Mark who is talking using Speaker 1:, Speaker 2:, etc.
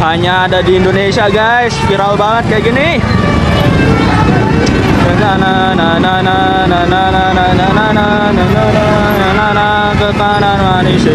Speaker 1: Hanya ada di Indonesia guys, viral banget kayak gini. Ke kanan manis.